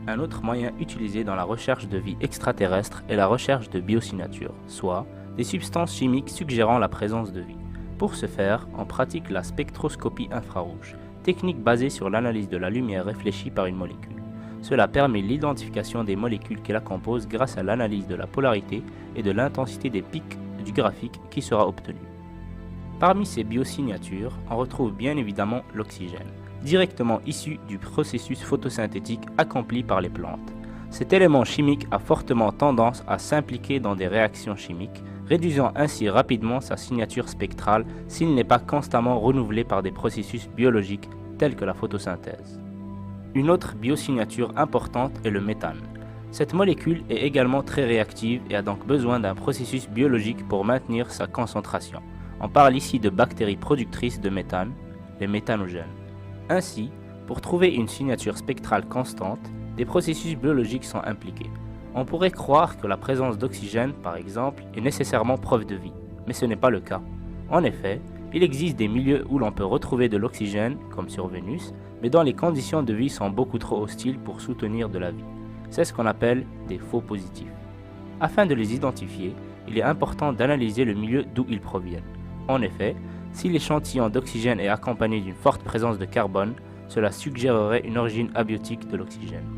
Un autre moyen utilisé dans la recherche de vie extraterrestre est la recherche de biosignatures, soit des substances chimiques suggérant la présence de vie. Pour ce faire, on pratique la spectroscopie infrarouge, technique basée sur l'analyse de la lumière réfléchie par une molécule. Cela permet l'identification des molécules qui la composent grâce à l'analyse de la polarité et de l'intensité des pics du graphique qui sera obtenu. Parmi ces biosignatures, on retrouve bien évidemment l'oxygène, directement issu du processus photosynthétique accompli par les plantes. Cet élément chimique a fortement tendance à s'impliquer dans des réactions chimiques, réduisant ainsi rapidement sa signature spectrale s'il n'est pas constamment renouvelé par des processus biologiques tels que la photosynthèse. Une autre biosignature importante est le méthane. Cette molécule est également très réactive et a donc besoin d'un processus biologique pour maintenir sa concentration. On parle ici de bactéries productrices de méthane, les méthanogènes. Ainsi, pour trouver une signature spectrale constante, des processus biologiques sont impliqués. On pourrait croire que la présence d'oxygène, par exemple, est nécessairement preuve de vie, mais ce n'est pas le cas. En effet, il existe des milieux où l'on peut retrouver de l'oxygène, comme sur Vénus, mais dont les conditions de vie sont beaucoup trop hostiles pour soutenir de la vie. C'est ce qu'on appelle des faux positifs. Afin de les identifier, il est important d'analyser le milieu d'où ils proviennent. En effet, si l'échantillon d'oxygène est accompagné d'une forte présence de carbone, cela suggérerait une origine abiotique de l'oxygène.